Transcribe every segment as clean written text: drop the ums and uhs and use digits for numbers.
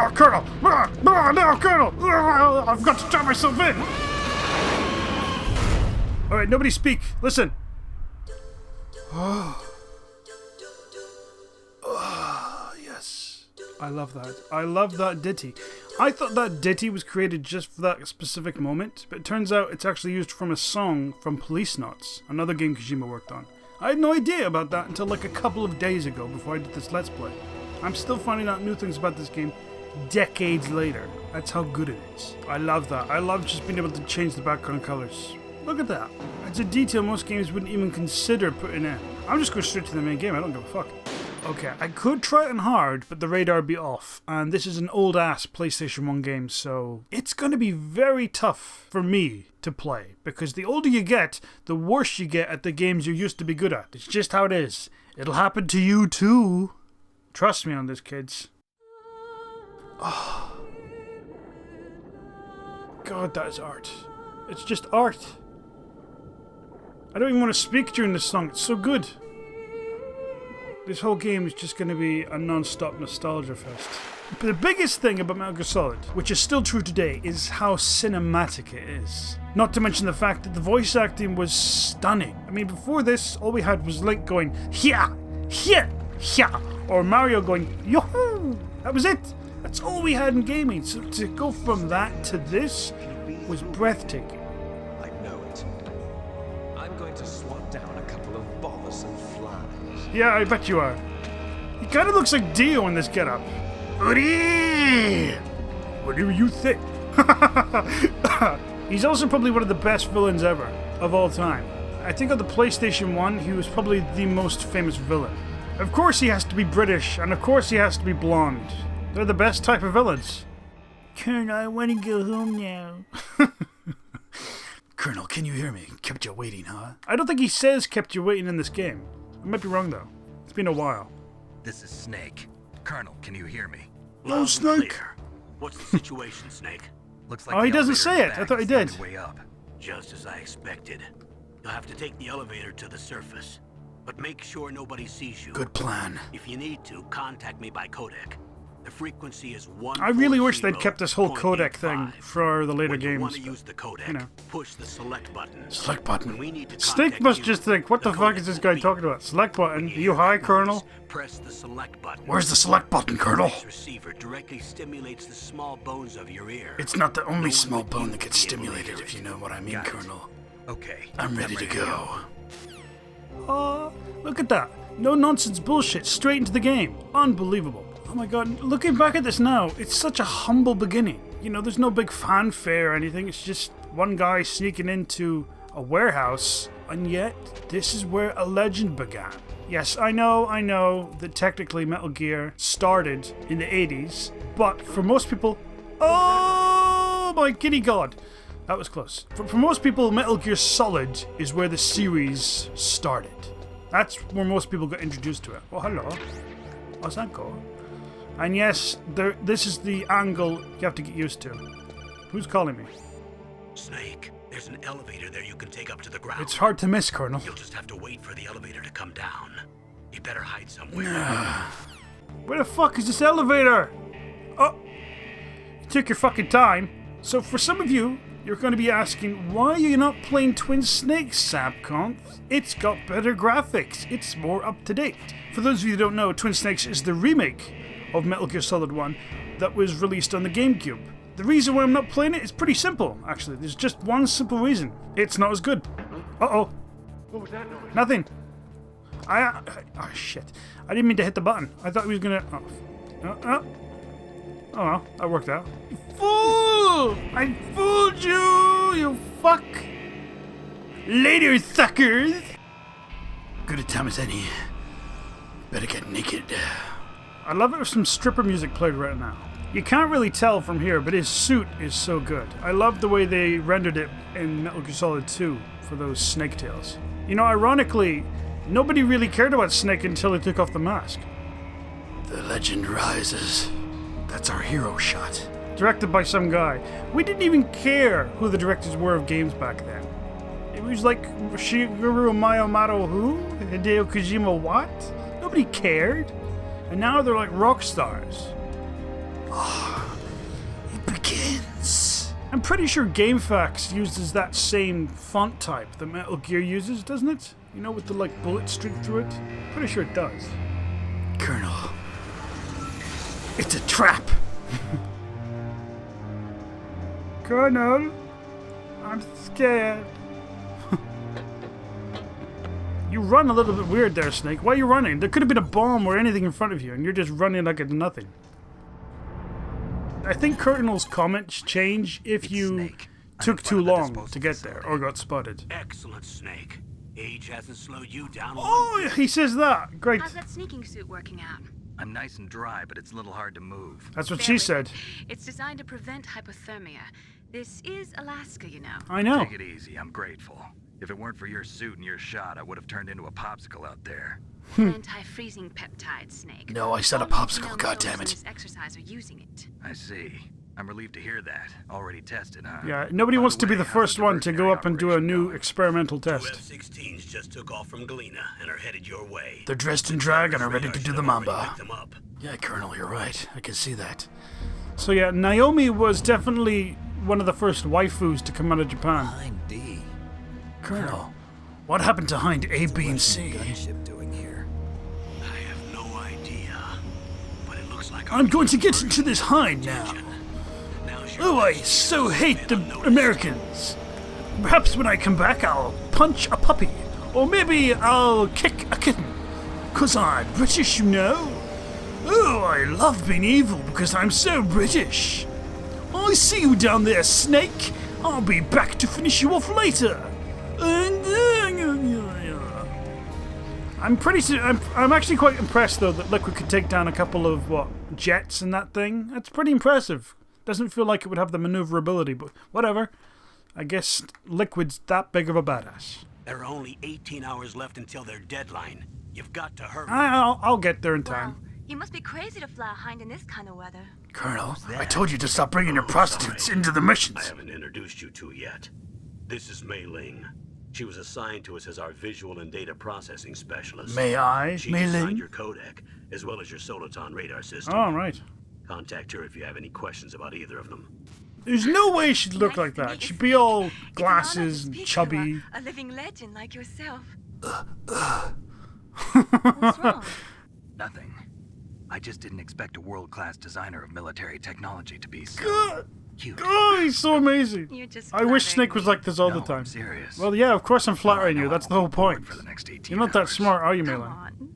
Oh, Colonel! No, Colonel! I've got to trap myself in! Alright, nobody speak. Listen. Yes. I love that. I love that ditty. I thought that ditty was created just for that specific moment, but it turns out it's actually used from a song from Police Notes, another game Kojima worked on. I had no idea about that until like a couple of days ago before I did this Let's Play. I'm still finding out new things about this game decades later. That's how good it is. I love that. I love just being able to change the background colors. Look at that. It's a detail most games wouldn't even consider putting in. I'm just going straight to the main game. I don't give a fuck. Okay, I could try it on hard, but the radar would be off. And this is an old-ass PlayStation 1 game, so it's going to be very tough for me to play. Because the older you get, the worse you get at the games you used to be good at. It's just how it is. It'll happen to you too. Trust me on this, kids. Oh. God, that is art. It's just art. I don't even want to speak during this song. It's so good. This whole game is just going to be a non-stop nostalgia fest. But the biggest thing about Metal Gear Solid, which is still true today, is how cinematic it is. Not to mention the fact that the voice acting was stunning. I mean, before this, all we had was Link going, "Hya! Hya! Hya!" Or Mario going, "Yoo-hoo!" That was it. That's all we had in gaming. So to go from that to this was breathtaking. I know it. I'm going to swat down a couple of bothersome flies. Yeah, I bet you are. He kind of looks like Dio in this getup. Uri! Whatever you think. He's also probably one of the best villains ever, of all time. I think on the PlayStation 1, he was probably the most famous villain. Of course he has to be British, and of course he has to be blonde. They're the best type of villains. Colonel, I want to go home now. Colonel, can you hear me? Kept you waiting, huh? I don't think he says kept you waiting in this game. I might be wrong, though. It's been a while. This is Snake. Colonel, can you hear me? Oh, Snake! Clear. What's the situation, Snake? Looks like Oh, he the doesn't elevator say in it. I back thought he is the did. only way up. Just as I expected. You'll have to take the elevator to the surface, but make sure nobody sees you. Good plan. If you need to, contact me by codec. The frequency is 140.85. I really wish they'd kept this whole codec thing for the later when you games. want to use the codec, you know. push the select button. Select button. When we need to Snake contact must you, just think, what the fuck is this guy talking about? Select button. When Are you high, hear that Colonel? noise, press the select button. Where's the select button, Colonel? This receiver directly stimulates the small bones of your ear. It's not the only No one small but bone you that gets will be able to stimulated, hear if it. you know what I mean, Got it. Colonel. Okay. I'm ready to go. Oh, look at that. No nonsense bullshit, straight into the game. Unbelievable. Oh my god, looking back at this now, it's such a humble beginning. You know, there's no big fanfare or anything, it's just one guy sneaking into a warehouse, and yet, this is where a legend began. Yes, I know that technically Metal Gear started in the 80s, but for most people... Oh my kitty god! That was close. For most people, Metal Gear Solid is where the series started. That's where most people got introduced to it. Oh, hello. How's that go? And yes, this is the angle you have to get used to. Who's calling me? Snake, there's an elevator there you can take up to the ground. It's hard to miss, Colonel. You'll just have to wait for the elevator to come down. You better hide somewhere. Where the fuck is this elevator? Oh, you took your fucking time. So for some of you, you're going to be asking, why are you not playing Twin Snakes, Sabconth? It's got better graphics. It's more up to date. For those of you who don't know, Twin Snakes is the remake of Metal Gear Solid 1 that was released on the GameCube. The reason why I'm not playing it is pretty simple, actually. There's just one simple reason. It's not as good. Uh-oh. What was that noise? Nothing. Oh, shit. I didn't mean to hit the button. I thought he was gonna... Oh, well, that worked out. You fool! I fooled you, you fuck! Later, suckers! Good a time as any. Better get naked. I love it if some stripper music played right now. You can't really tell from here, but his suit is so good. I love the way they rendered it in Metal Gear Solid 2 for those snake tails. You know, ironically, nobody really cared about Snake until he took off the mask. The legend rises. That's our hero shot. Directed by some guy. We didn't even care who the directors were of games back then. It was like Shigeru Miyamoto who? Hideo Kojima what? Nobody cared. And now they're like rock stars. Oh, I'm pretty sure GameFAQs uses that same font type that Metal Gear uses, doesn't it? You know, with the like bullet streak through it? Pretty sure it does. Colonel. It's a trap! Colonel, I'm scared. You run a little bit weird there, Snake. Why are you running? There could have been a bomb or anything in front of you, and you're just running like it's nothing. I think Colonel's comments change if you took too long to get there or got spotted. Excellent, Snake. Age hasn't slowed you down. Oh, he says that. Great. How's that sneaking suit working out? I'm nice and dry, but it's a little hard to move. That's what she said. It's designed to prevent hypothermia. This is Alaska, you know. I know. Take it easy, I'm grateful. If it weren't for your suit and your shot, I would have turned into a popsicle out there. Anti-freezing peptide, Snake. No, I said a popsicle, goddammit. This exercise are using it. I see. I'm relieved to hear that. Already tested, huh? Yeah, nobody wants to be the first one to go up and do a new experimental Two test. F-16s just took off from Galena and are headed your way. They're dressed in drag and are ready to do the mamba. Picked them up. Yeah, Colonel, you're right. I can see that. So yeah, Naomi was definitely one of the first waifus to come out of Japan. Behind D. Colonel, what happened to Hind A, B, and C? Gunship doing here? I have no idea, but it looks like I'm going to get into this Hind now. Oh, I so hate the Americans. Perhaps when I come back I'll punch a puppy. Or maybe I'll kick a kitten. 'Cause I'm British, you know. Oh, I love being evil because I'm so British. I see you down there, Snake. I'll be back to finish you off later. I'm actually quite impressed though that Liquid could take down a couple of jets in that thing. That's pretty impressive. Doesn't feel like it would have the maneuverability, but whatever. I guess Liquid's that big of a badass. There are only 18 hours left until their deadline. You've got to hurry. I'll get there in time. Wow, you must be crazy to fly a Hind in this kind of weather. Colonel, I told you to stop bringing your prostitutes into the missions. I haven't introduced you to yet. This is Mei Ling. She was assigned to us as our visual and data processing specialist. May I, She Mei designed Ling? your codec, as well as your Soliton radar system. All right. Contact her if you have any questions about either of them. There's no way she'd look like that. She'd be all glasses and chubby. A living legend like yourself. What's wrong? Nothing. I just didn't expect a world-class designer of military technology to be so God. cute. Oh, he's so amazing. You're just I wish flattering Snake was me. like this all the No, time. I'm serious. Well, yeah, of course I'm flattering No, you. I That's the won't whole be bored point. for the next 18 You're not that hours. smart, are you, Come Malin? on.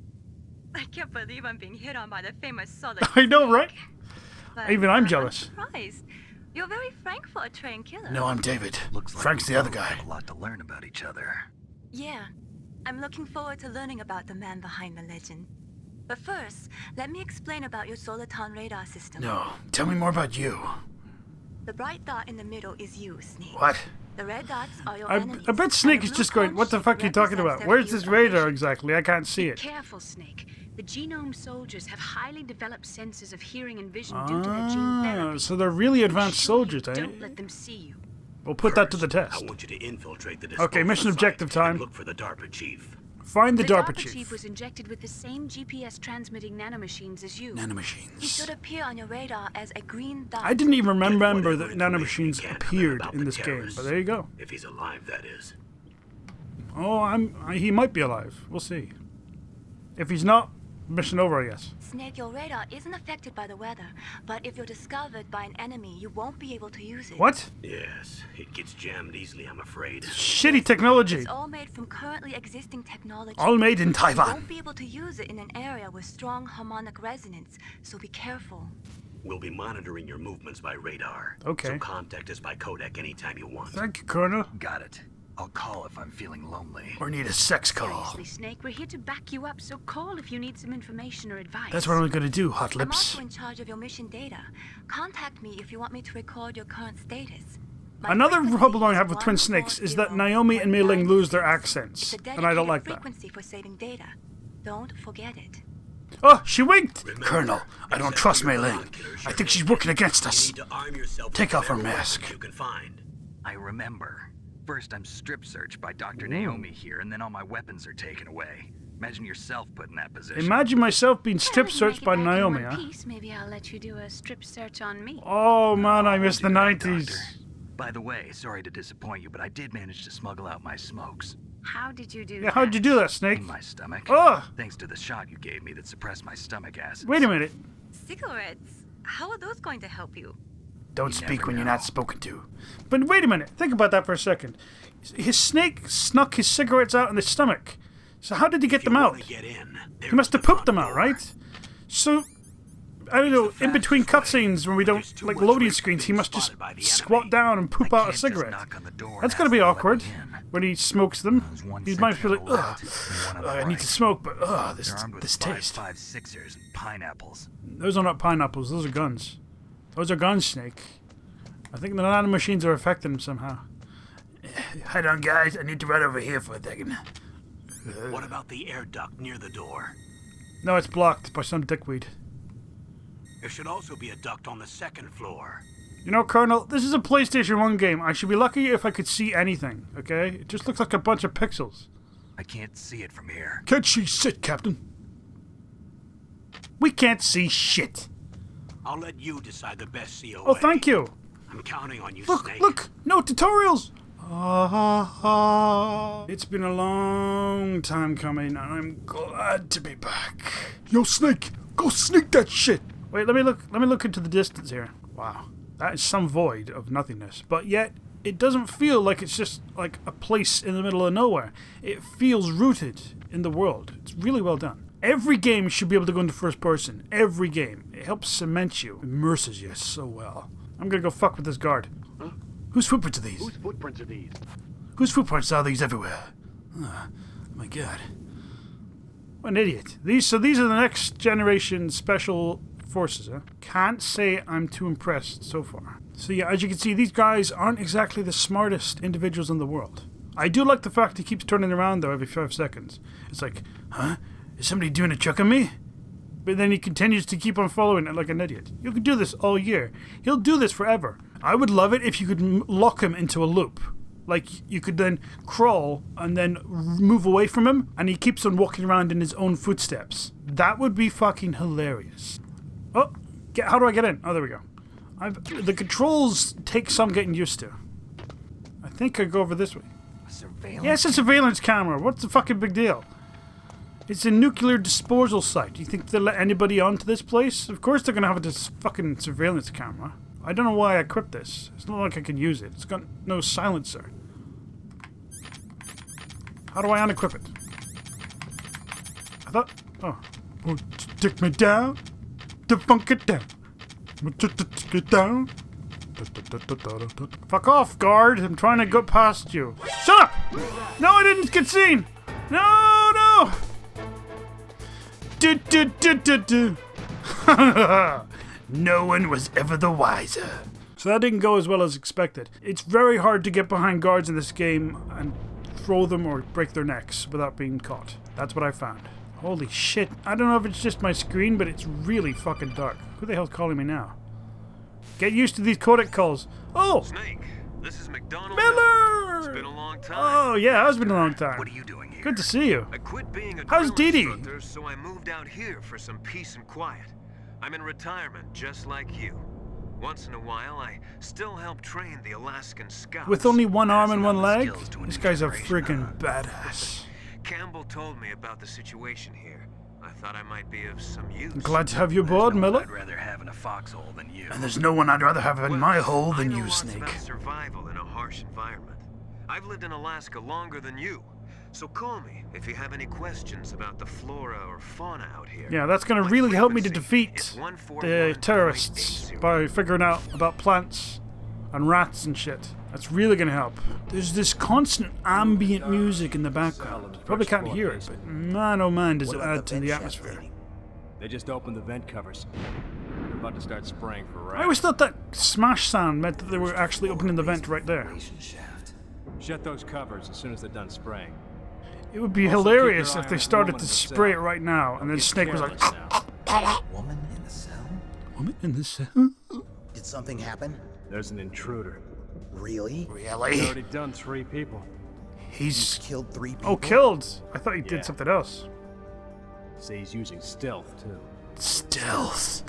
I can't believe I'm being hit on by the famous solid. I know, right? But Even I'm I'm jealous. surprised. You're very frank for a trained killer. No, I'm David. Looks like Frank's we the other both guy. have a lot to learn about each other. Yeah, I'm looking forward to learning about the man behind the legend. But first, let me explain about your Soliton radar system. No, tell me more about you. The bright dot in the middle is you, Snake. What? The red dots are your I enemies. bet and Snake the is blue just going, what the cone fuck are you shape talking represents about? their Where's this field of radar vision. exactly? I can't see it. Careful, Snake. The genome soldiers have highly developed senses of hearing and vision due to their gene therapy. So they're really advanced Be sure you soldiers, eh? Don't let them see you. We'll put that to the First, test. I want you to infiltrate the Okay, mission disposal objective site time. and look for the DARPA chief. Find the The DARPA chief chief. was injected with the same GPS transmitting nanomachines as you. He Nanomachines. should appear on your radar as a green dot. I didn't even remember Whatever that information you nanomachines can from him appeared about in the this game, terrorists. but there you go. If he's alive, that is. Oh, he might be alive. We'll see. If he's not, mission over, I guess. Snake, your radar isn't affected by the weather, but if you're discovered by an enemy, you won't be able to use it. What? Yes, it gets jammed easily, I'm afraid. Shitty technology. It's all made from currently existing technology. All made in You Taiwan. won't be able to use it in an area with strong harmonic resonance, so be careful. We'll be monitoring your movements by radar. Okay. So contact us by codec anytime you want. Thank you, Colonel. Got it. I'll call if I'm feeling lonely. Or need a sex call. Seriously, Snake, we're here to back you up, so call if you need some information or advice. That's what I'm gonna do, hot I'm lips. also in charge of your mission data. Contact me if you want me to record your current status. My Another frequency problem I is have with Twin Snakes is that 140 Naomi and Mei Ling lose their 196. accents, It's a and I don't dedicated like that. frequency for saving data. Don't forget it. Oh, she winked! Remember, Colonel, I don't except trust for Mei your Ling. binoculars, I sure think she's is. working against You us. need to arm yourself Take with off her whatever mask. weapons you can find. I remember. First I'm strip searched by Dr. Naomi here, and then all my weapons are taken away. Imagine yourself put in that position. Imagine myself being strip Well, searched make it by back in Naomi, one huh? piece. Maybe I'll let you do a strip search on me. Oh man, I I'll miss do the that, 90s. Doctor. By the way, sorry to disappoint you, but I did manage to smuggle out my smokes. How did you do Yeah, that? how'd you do that, Snake? In my stomach. Oh! Thanks to the shot you gave me that suppressed my stomach acid. Wait a minute. Cigarettes? How are those going to help you? Don't You speak never when you're know. not spoken to. But wait a minute. Think about that for a second. His snake snuck his cigarettes out in his stomach. So how did he get If you them out? wanna get in, He there's must have the pooped front them out, door. right? So, I don't know, It's the in between fastest way. cutscenes when we don't, There's too like much loading risk screens, he being must just spotted by the squat enemy. down and poop I out a can't just cigarette. knock on the door and That's ask gonna be them to let awkward me in. when he smokes them. There's one He might be section like, on the ugh, left and one on the I need to right. smoke, but this They're armed with this taste. 5.56ers and pineapples. Those are not pineapples, those are guns. Those are guns, Snake. I think the nanomachines are affecting him somehow. Hold on, guys, I need to run over here for a second. What about the air duct near the door? No, it's blocked by some dickweed. There should also be a duct on the second floor. You know, Colonel, this is a PlayStation 1 game. I should be lucky if I could see anything, okay? It just looks like a bunch of pixels. I can't see it from here. Can't see shit, Captain. We can't see shit. I'll let you decide the best COA. Oh, thank you. I'm counting on you, Look, Snake. look, no tutorials. It's been a long time coming, and I'm glad to be back. Yo, Snake, go sneak that shit. Wait, let me look into the distance here. Wow, that is some void of nothingness, but yet it doesn't feel like it's just like a place in the middle of nowhere. It feels rooted in the world. It's really well done. Every game should be able to go into first person. Every game. It helps cement you, immerses you so well. I'm gonna go fuck with this guard. Huh? Whose footprints are these? Whose footprints are these? Whose footprints are these everywhere? Oh, my God. What an idiot. These are the next generation special forces, huh? Can't say I'm too impressed so far. So yeah, as you can see, these guys aren't exactly the smartest individuals in the world. I do like the fact he keeps turning around though every 5 seconds. It's like, huh? Is somebody doing a trick on me? But then he continues to keep on following it like an idiot. You could do this all year. He'll do this forever. I would love it if you could lock him into a loop. Like, you could then crawl and then move away from him, and he keeps on walking around in his own footsteps. That would be fucking hilarious. Oh, how do I get in? Oh, there we go. The controls take some getting used to. I think I go over this way. Surveillance? Yeah, it's a surveillance camera. What's the fucking big deal? It's a nuclear disposal site. Do you think they'll let anybody onto this place? Of course they're gonna have this fucking surveillance camera. I don't know why I equipped this. It's not like I can use it. It's got no silencer. How do I unequip it? I thought... Oh. Won't you take me down? To funk it down. Won't you take it down? Fuck off, guard. I'm trying to go past you. Shut up! No, I didn't get seen! No! Do. No one was ever the wiser. So that didn't go as well as expected. It's very hard to get behind guards in this game and throw them or break their necks without being caught. That's what I found. Holy shit. I don't know if it's just my screen, but it's really fucking dark. Who the hell's calling me now? Get used to these codec calls. Oh! Snake, this is McDonald. Miller! It's been a long time. Oh, yeah, it's been a long time. What are you doing here? Good to see you. I quit being a How's drill Dee Dee? instructor, so I moved out here for some peace and quiet. I'm in retirement, just like you. Once in a while, I still help train the Alaskan Scouts. With only one arm and Passing one on the leg? skills to a This new guy's a generation, friggin' badass. Campbell told me about the situation here. I thought I might be of some use. Glad to have you There's aboard, no one Miller. I'd rather have in a foxhole than you. And there's no one I'd rather have in my hole than I know you, lots Snake. about survival in a harsh environment. I've lived in Alaska longer than you. So call me if you have any questions about the flora or fauna out here. Yeah, that's gonna My really help me to frequency defeat is the terrorists 141.80. by figuring out about plants and rats and shit. That's really gonna help. There's this constant ambient music in the background. You probably can't hear it, but man oh man does it add to the atmosphere. They just opened the vent covers. They're about to start spraying for rats. I always thought that smash sound meant that they were actually opening the vent right there. Shut those covers as soon as they're done spraying. It would be Also, keep hilarious your if eye they on the started woman to in the spray it cell. right now, and then Get Snake was like, careless now. Woman in the cell? "Woman in the cell? Did something happen? There's an intruder. Really? He's Really? already done 3 people. He's Killed 3 people? oh killed. I thought he Yeah. did something else. See, he's using stealth too. Stealth.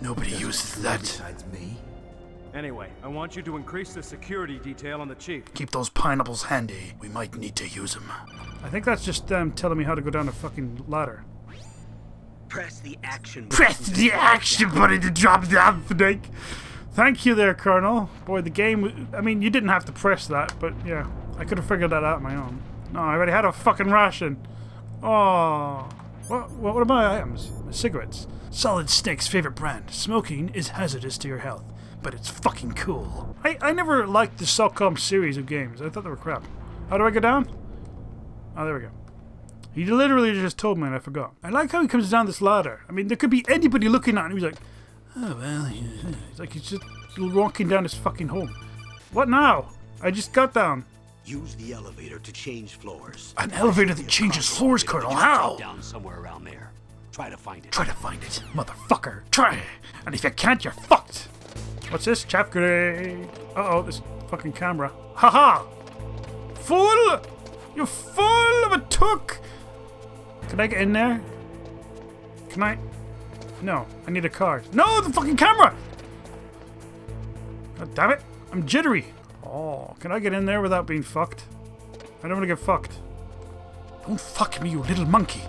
Nobody uses that. Besides me? Anyway, I want you to increase the security detail on the chief. Keep those pineapples handy. We might need to use them. I think that's just them telling me how to go down a fucking ladder. Press the action button. Press the action button to drop down, Snake. Thank you there, Colonel. Boy, the game... I mean, you didn't have to press that, but yeah. I could have figured that out on my own. No, I already had a fucking ration. Oh. What are my items? Cigarettes. Solid Snake's favorite brand. Smoking is hazardous to your health, but it's fucking cool. I never liked the Sabconth series of games. I thought they were crap. How do I go down? Oh, there we go. He literally just told me and I forgot. I like how he comes down this ladder. I mean, there could be anybody looking at him. He's like, oh, well, he's like he's just walking down his fucking home. What now? I just got down. Use the elevator to change floors. An elevator that changes floors, Colonel? How? Down somewhere around there. Try to find it. Try to find it, motherfucker. Try. And if you can't, you're fucked. What's this? Chaff grenade. Uh-oh, this fucking camera. Haha! Fool! You fool of a took! Can I get in there? Can I? No, I need a card. No, the fucking camera! God damn it, I'm jittery. Oh, can I get in there without being fucked? I don't want to get fucked. Don't fuck me, you little monkey.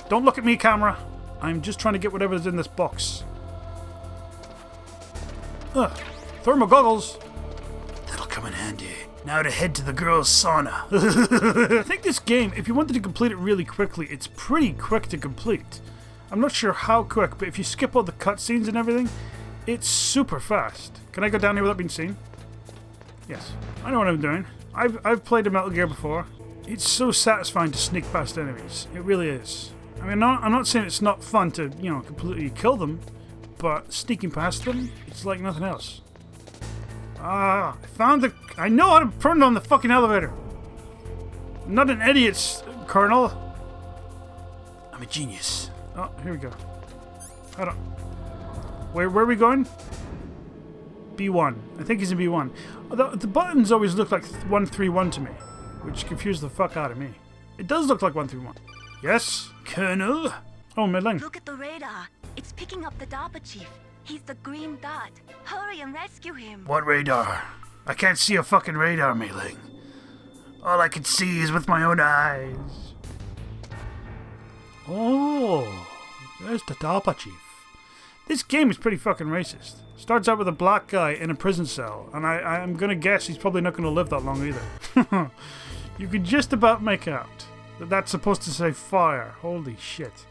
Don't look at me, camera. I'm just trying to get whatever's in this box. Thermal goggles. That'll come in handy. Now to head to the girls' sauna. I think this game, if you wanted to complete it really quickly, it's pretty quick to complete. I'm not sure how quick, but if you skip all the cutscenes and everything, it's super fast. Can I go down here without being seen? Yes. I know what I'm doing. I've played a Metal Gear before. It's so satisfying to sneak past enemies. It really is. I mean, I'm not saying it's not fun to, you know, completely kill them, but sneaking past them, it's like nothing else. I found the... I know how to turn on the fucking elevator. I'm not an idiot, Colonel. I'm a genius. Oh, here we go. Hold on. Where are we going? B1. I think he's in B1. The buttons always look like 131 to me, which confused the fuck out of me. It does look like 131. Yes, Colonel? Oh, Midling. Look at the radar. It's picking up the DARPA chief. He's the green dot. Hurry and rescue him. What radar? I can't see a fucking radar, Midling. All I can see is with my own eyes. Oh, there's the DARPA chief. This game is pretty fucking racist. Starts out with a black guy in a prison cell, and I'm gonna guess he's probably not gonna live that long either. You can just about make out that that's supposed to say fire. Holy shit.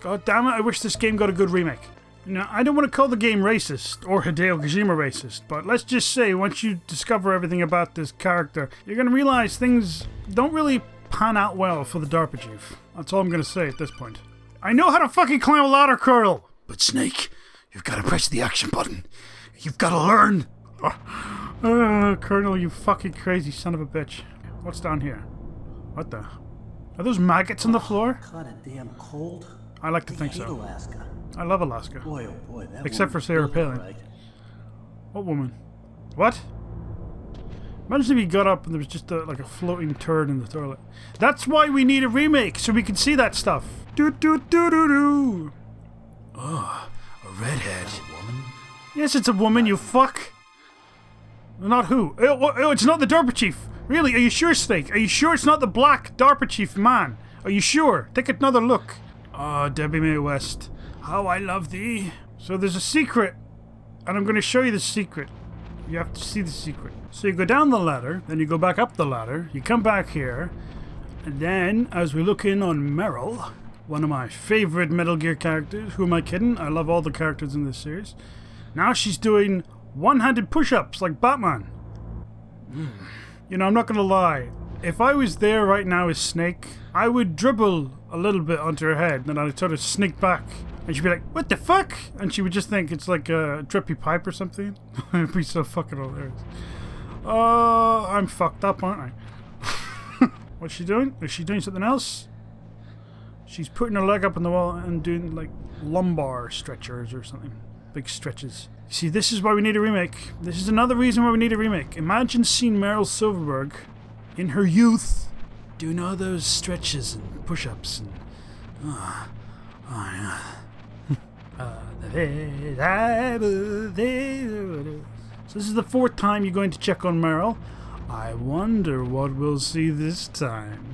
God damn it, I wish this game got a good remake. Now, I don't want to call the game racist, or Hideo Kojima racist, but let's just say once you discover everything about this character, you're gonna realize things don't really pan out well for the DARPA chief. That's all I'm gonna say at this point. I know how to fucking climb a ladder, Colonel! But Snake, you've got to press the action button. You've got to learn. Colonel, you fucking crazy son of a bitch. What's down here? What the? Are those maggots on the floor? Kind of damn cold. I like to think hate so. Alaska. I love Alaska. Boy, oh boy, that Except for woman's Sarah built Palin. right. What woman? What? Imagine if he got up and there was just like a floating turd in the toilet. That's why we need a remake, so we can see that stuff. Do. Oh, a redhead. Woman? Yes, it's a woman, you fuck. Not who? Oh, it's not the DARPA chief. Really? Are you sure, Snake? Are you sure it's not the black DARPA chief man? Are you sure? Take another look. Oh, Debbie Mae West. How I love thee. So there's a secret, and I'm going to show you the secret. You have to see the secret. So you go down the ladder, then you go back up the ladder, you come back here, and then, as we look in on Meryl, one of my favorite Metal Gear characters, who am I kidding? I love all the characters in this series. Now she's doing one-handed push-ups like Batman. You know, I'm not going to lie. If I was there right now as Snake, I would dribble a little bit onto her head, and I'd sort of sneak back. And she'd be like, what the fuck? And she would just think it's like a drippy pipe or something. It'd be so fucking hilarious. Oh, I'm fucked up, aren't I? What's she doing? Is she doing something else? She's putting her leg up on the wall and doing like lumbar stretchers or something. Big stretches. See, this is why we need a remake. This is another reason why we need a remake. Imagine seeing Meryl Silverberg in her youth doing all those stretches and push-ups and... Oh yeah. So this is the 4th time you're going to check on Meryl. I wonder what we'll see this time.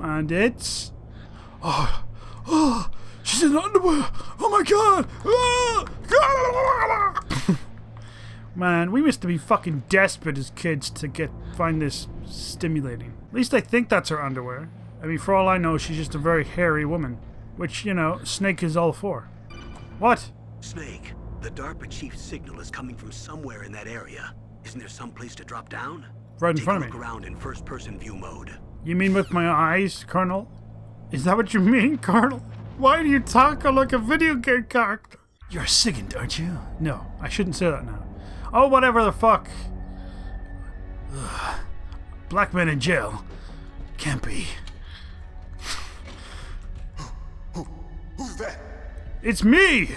And it's... Oh, she's in underwear. Oh my god. Man, we used to be fucking desperate as kids to find this stimulating. At least I think that's her underwear. I mean, for all I know, she's just a very hairy woman. Which, you know, Snake is all for. What? Snake, the DARPA chief's signal is coming from somewhere in that area. Isn't there some place to drop down? Right in front of Take a me. look around in first-person view mode. You mean with my eyes, Colonel? Is that what you mean, Colonel? Why do you talk like a video game character? You're SIGINT, aren't you? No, I shouldn't say that now. Oh, whatever the fuck. Ugh. Black men in jail. Can't be. Who's that? It's me!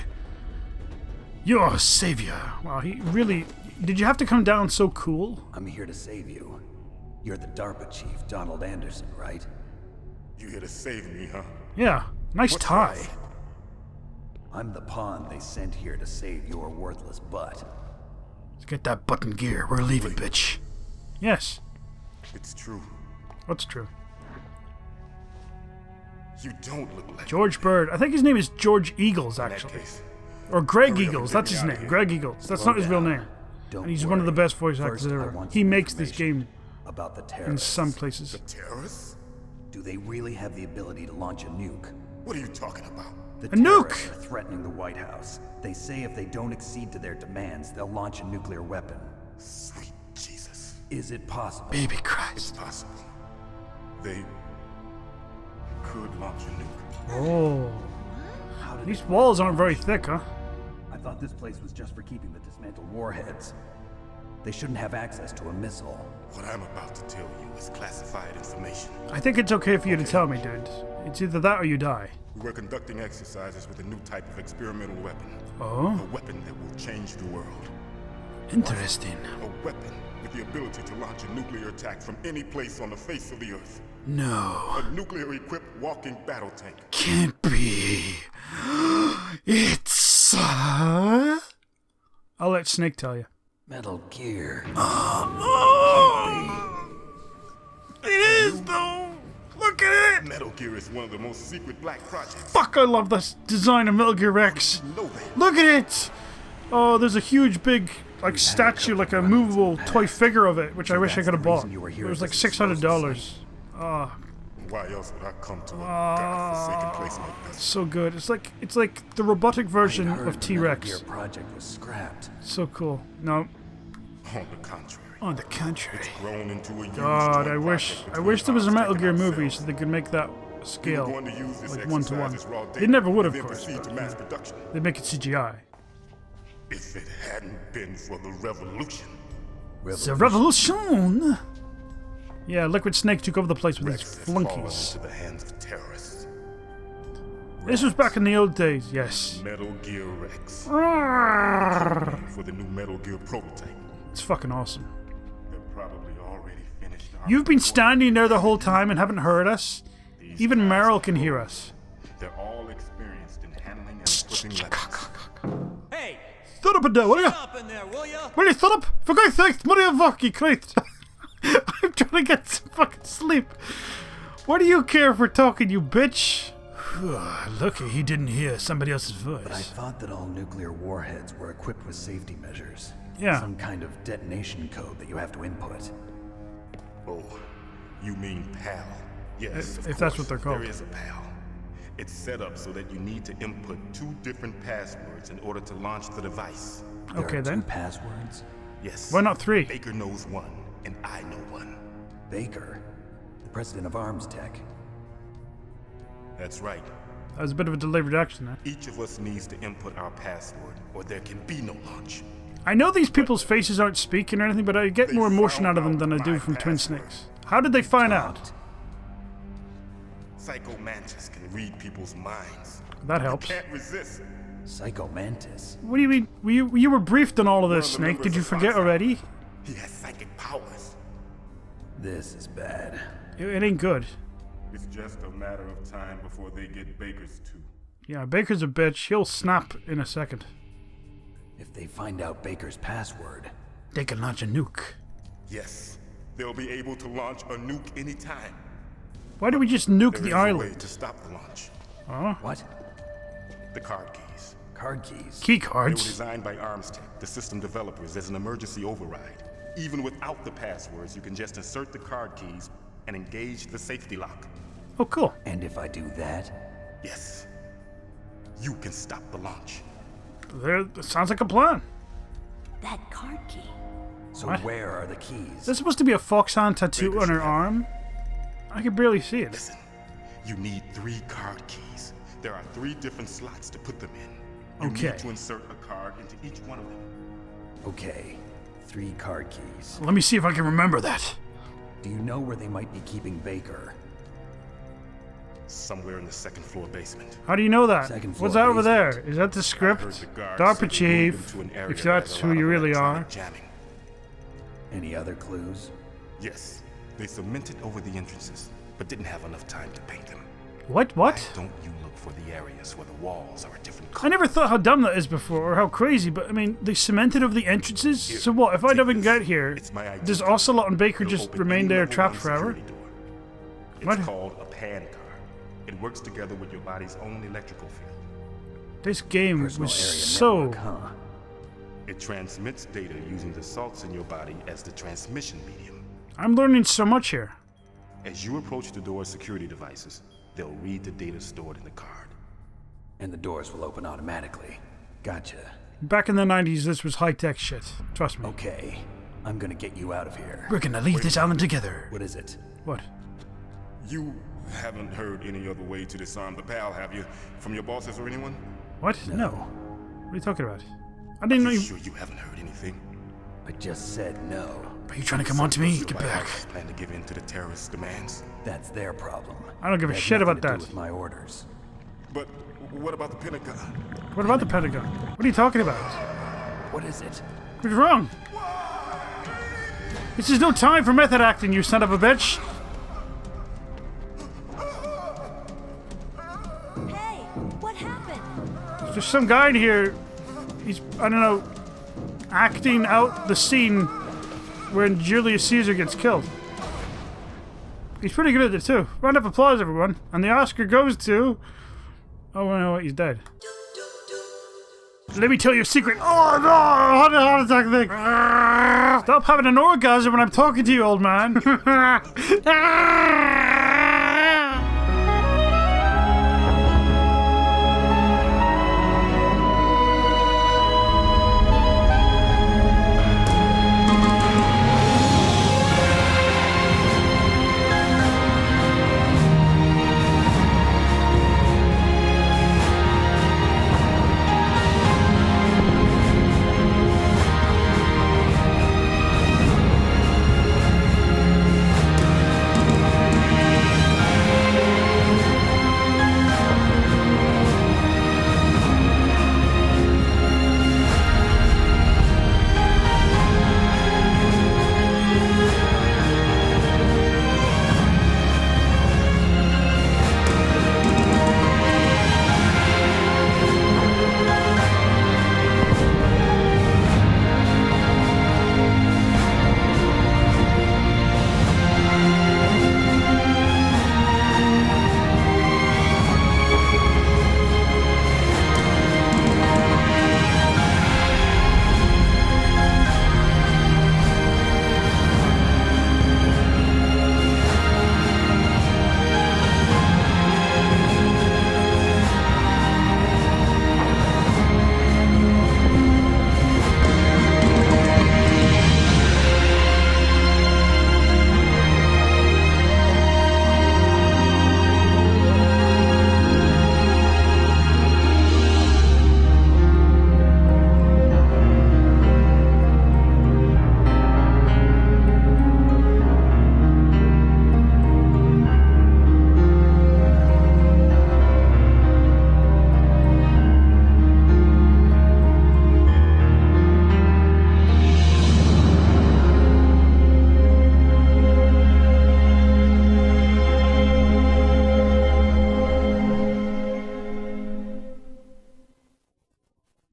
Your savior. Wow, he really... Did you have to come down so cool? I'm here to save you. You're the DARPA chief, Donald Anderson, right? You here to save me, huh? Yeah, nice What's tie. else? I'm the pawn they sent here to save your worthless butt. Let's get that button gear. We're leaving, bitch. Yes. It's true. What's true? You don't look like George Bird. I think his name is George Eagles, in that actually. case. Or Greg Hurry up Eagles. and That's get his me name. out of here. Greg Eagles. That's Slow not his real down. name. Don't And he's one of the worry. best voice actors First, I ever. want He some makes this information game about the in terrorists. some places. The terrorists? Do they really have the ability to launch a nuke? What are you talking about? The A nuke! terrorists are threatening the White House. They say if they don't accede to their demands, they'll launch a nuclear weapon. Sweet Jesus. Is it possible? Baby It's Christ. possible. They could launch a nuke. Oh. How did These it- walls aren't very thick, huh? I thought this place was just for keeping the dismantled warheads. They shouldn't have access to a missile. What I'm about to tell you is classified information. I think it's okay for you to tell me, dude. It's either that or you die. We were conducting exercises with a new type of experimental weapon. Oh? A weapon that will change the world. Interesting. A weapon with the ability to launch a nuclear attack from any place on the face of the earth. No. A nuclear-equipped walking battle tank. Can't be. It's... I'll let Snake tell you. Metal Gear. It is, though! Look at it! Metal Gear is one of the most secret black projects. Fuck, I love this design of Metal Gear Rex. You know that. Look at it! Oh, there's a huge, big, like, statue, like a movable toy figure of it, which I wish I could have bought. It was like $600. Oh, Why else would I come to a godforsaken place like this? so good. It's like the robotic version I heard of the Metal Gear T-Rex. project was scrapped. So cool. No, On the contrary, on the contrary. grown into a huge God, joint I wish project there between was a Metal Oztec Gear and movie ourselves. so they could make that We were scale, going to use this like 1 to 1. exercise as raw They data, never would, of then course, proceed but to mass production. they make it CGI. If it hadn't been for the revolution, The revolution! Yeah, Liquid Snake took over the place with his Rex has fallen flunkies. into the hands of terrorists. This was back in the old days, yes. Metal Gear Rex. Roar! For the new Metal Gear prototype. It's fucking awesome. They're probably already finished. You've been standing there the whole time and haven't heard us? These Even guys Meryl are can hear cool. us. They're all experienced in handling and equipping weapons. Hey, Thud up and down, will ya? up in there, will ya? Will you thud up? For God's sake, money of fucking Christ. I'm trying to get some fucking sleep. What do you care for talking, you bitch? Lucky he didn't hear somebody else's But I voice. thought that all nuclear warheads were equipped with safety measures. Yeah. Some kind of detonation code that you have to input. Oh, you mean PAL? Yes, If of that's course, what they're called. There is a PAL. It's set up so that you need to input 2 different passwords in order to launch the device. There Okay are then. 2 passwords. Yes. Why not 3? Baker knows one, and I know one. Baker, the president of Arms Tech. That's right. That was a bit of a delayed reaction there. Each of us needs to input our password, or there can be no launch. I know these people's faces aren't speaking or anything, but I get more emotion out of them than I do from Twin Snakes. How did they find out? Psycho Mantis can read people's minds. That helps. Can't resist. Psycho Mantis. What do you mean? You were briefed on all of this, One of the Snake. Did members you of forget Fox. already? He has psychic powers. This is bad. It ain't good. It's just a matter of time before they get Baker's too. Yeah, Baker's a bitch. He'll snap in a second. If they find out Baker's password... They can launch a nuke. Yes. They'll be able to launch a nuke anytime. Why do we just nuke There the is a way island? to stop the launch. Huh? What? The card keys. Card keys? Key They were cards. designed by ArmsTech, the system developers, as an emergency override. Even without the passwords, you can just insert the card keys and engage the safety lock. Oh, cool. And if I do that? Yes. You can stop the launch. There, that sounds like a plan. That card key. So What? where are the keys? Is that supposed to be a foxhound tattoo on her arm? I can barely see it. Listen, you need 3 card keys. There are 3 different slots to put them in. You Okay. need to insert a card into each one of them. Okay, 3 card keys. Let me see if I can remember that. Do you know where they might be keeping Baker? Somewhere in the 2nd floor basement. How do you know that? Second What's floor that over there? basement. Is that the I script? heard the guards DARPA said they moved chief, into an area if that that's has a who lot you of really electronic are. Jamming. Any other clues? Yes, they cemented over the entrances, but didn't have enough time to paint them. What? Why What? don't you look for the areas where the walls are a different color? I never thought how dumb that is before, or how crazy, but I mean, they cemented over the entrances? Here, So what, if I take don't this. get here, It's my idea. does Ocelot and Baker It'll just open remain any there level trapped 1 forever? security door. It's What? called a pan card. It works together with your body's own electrical field. This game Personal was area so... network, huh? It transmits data using the salts in your body as the transmission medium. I'm learning so much here. As you approach the door's security devices, they'll read the data stored in the card. And the doors will open automatically. Gotcha. Back in the 90s, this was high-tech shit. Trust me. Okay, I'm gonna get you out of here. We're gonna leave this island together. What is it? What? You haven't heard any other way to disarm the PAL, have you? From your bosses or anyone? What? No. What are you talking about? I didn't know You you... sure you haven't heard anything? I just said no. Are you trying to come on to me? Your Get White back. House plan to give in to the terrorist demands. That's their problem. I don't give a It has shit nothing about to do that. with my orders. But what about the Pentagon? What about the Pentagon? What are you talking about? What is it? What's wrong? This is no time for method acting, you son of a bitch! Hey, what happened? There's some guy in here, he's, I don't know, acting out the scene when Julius Caesar gets killed. He's pretty good at it too. Round of applause, everyone. And the Oscar goes to... Oh no, he's dead. Let me tell you a secret. Oh no! Heart attack thing. Stop having an orgasm when I'm talking to you, old man.